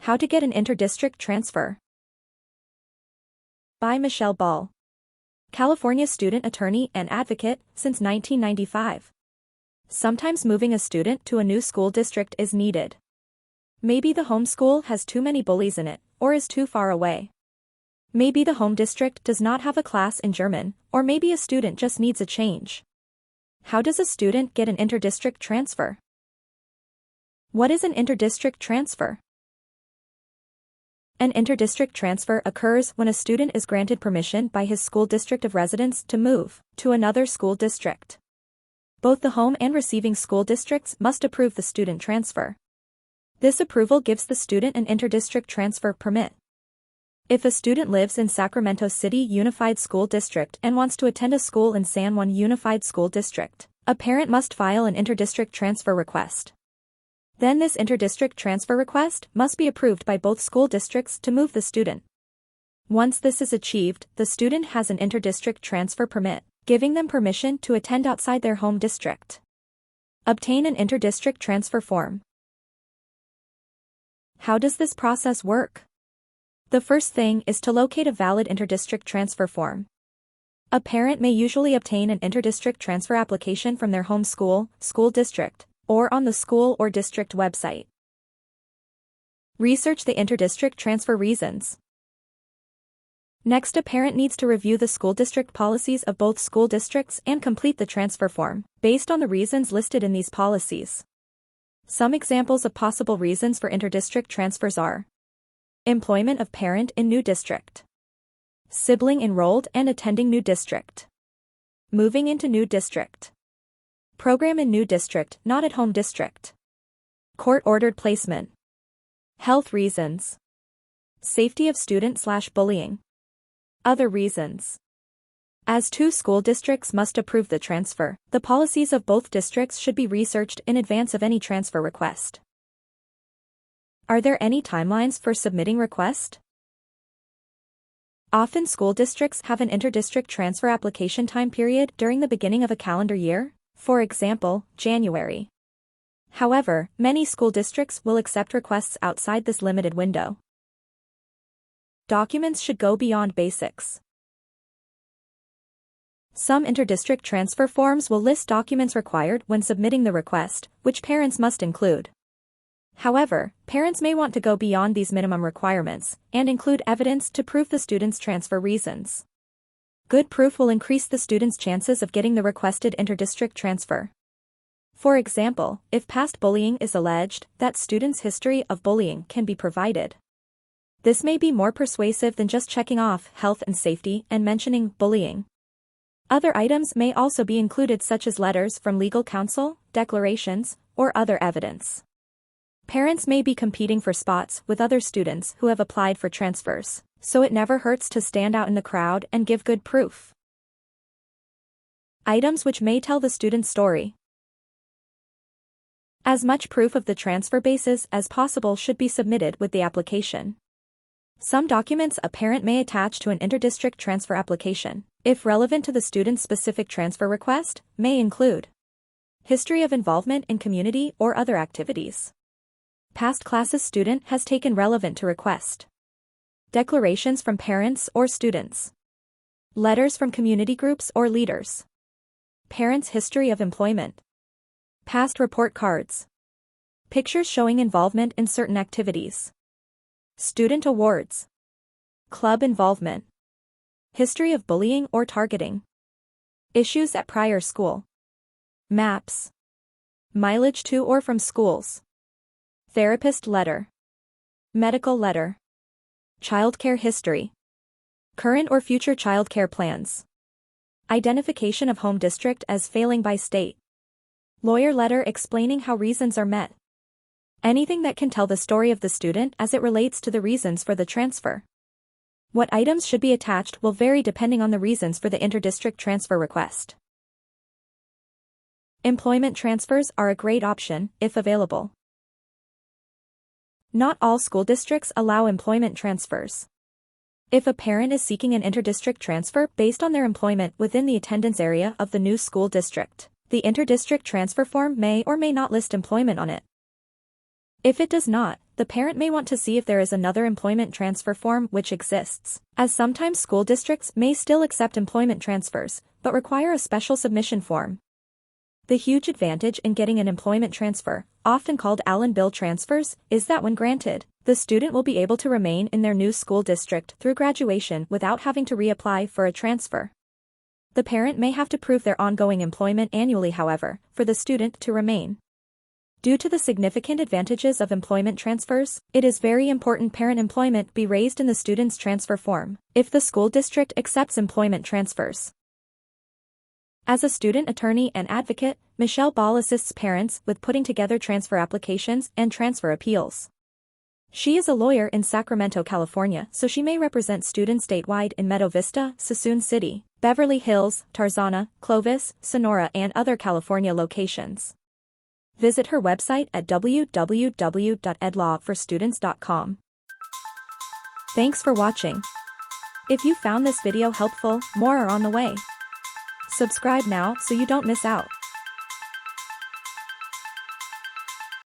How to get an interdistrict transfer. By Michelle Ball, California student attorney and advocate since 1995. Sometimes moving a student to a new school district is needed. Maybe the home school has too many bullies in it, or is too far away. Maybe the home district does not have a class in German, or maybe a student just needs a change. How does a student get an interdistrict transfer? What is an interdistrict transfer? An interdistrict transfer occurs when a student is granted permission by his school district of residence to move to another school district. Both the home and receiving school districts must approve the student transfer. This approval gives the student an interdistrict transfer permit. If a student lives in Sacramento City Unified School District and wants to attend a school in San Juan Unified School District, a parent must file an interdistrict transfer request. Then this interdistrict transfer request must be approved by both school districts to move the student. Once this is achieved, the student has an interdistrict transfer permit, giving them permission to attend outside their home district. Obtain an interdistrict transfer form. How does this process work? The first thing is to locate a valid interdistrict transfer form. A parent may usually obtain an interdistrict transfer application from their home school, school district, or on the school or district website. Research the interdistrict transfer reasons. Next, a parent needs to review the school district policies of both school districts and complete the transfer form, based on the reasons listed in these policies. Some examples of possible reasons for interdistrict transfers are: employment of parent in new district, sibling enrolled and attending new district, moving into new district, program in new district not at home district, court-ordered placement, health reasons, safety of student/bullying, other reasons. As two school districts must approve the transfer, the policies of both districts should be researched in advance of any transfer request. Are there any timelines for submitting request? Often school districts have an interdistrict transfer application time period during the beginning of a calendar year, for example, January. However, many school districts will accept requests outside this limited window. Documents should go beyond basics. Some interdistrict transfer forms will list documents required when submitting the request, which parents must include. However, parents may want to go beyond these minimum requirements and include evidence to prove the student's transfer reasons. Good proof will increase the student's chances of getting the requested interdistrict transfer. For example, if past bullying is alleged, that student's history of bullying can be provided. This may be more persuasive than just checking off health and safety and mentioning bullying. Other items may also be included, such as letters from legal counsel, declarations, or other evidence. Parents may be competing for spots with other students who have applied for transfers, so it never hurts to stand out in the crowd and give good proof. Items which may tell the student's story. As much proof of the transfer basis as possible should be submitted with the application. Some documents a parent may attach to an interdistrict transfer application, if relevant to the student's specific transfer request, may include history of involvement in community or other activities, past classes student has taken relevant to request, declarations from parents or students, letters from community groups or leaders, parents' history of employment, past report cards, pictures showing involvement in certain activities, student awards, club involvement, history of bullying or targeting, issues at prior school, maps, mileage to or from schools, therapist letter, medical letter, childcare history, current or future childcare plans, identification of home district as failing by state, lawyer letter explaining how reasons are met. Anything that can tell the story of the student as it relates to the reasons for the transfer. What items should be attached will vary depending on the reasons for the interdistrict transfer request. Employment transfers are a great option, if available. Not all school districts allow employment transfers. If a parent is seeking an interdistrict transfer based on their employment within the attendance area of the new school district, the interdistrict transfer form may or may not list employment on it. If it does not, the parent may want to see if there is another employment transfer form which exists, as sometimes school districts may still accept employment transfers, but require a special submission form. The huge advantage in getting an employment transfer, often called Allen bill transfers, is that when granted, the student will be able to remain in their new school district through graduation without having to reapply for a transfer. The parent may have to prove their ongoing employment annually, however, for the student to remain. Due to the significant advantages of employment transfers, it is very important parent employment be raised in the student's transfer form, if the school district accepts employment transfers. As a student attorney and advocate, Michelle Ball assists parents with putting together transfer applications and transfer appeals. She is a lawyer in Sacramento, California, so she may represent students statewide in Meadow Vista, Suisun City, Beverly Hills, Tarzana, Clovis, Sonora, and other California locations. Visit her website at www.edlawforstudents.com. Thanks for watching. If you found this video helpful, more are on the way. Subscribe now so you don't miss out.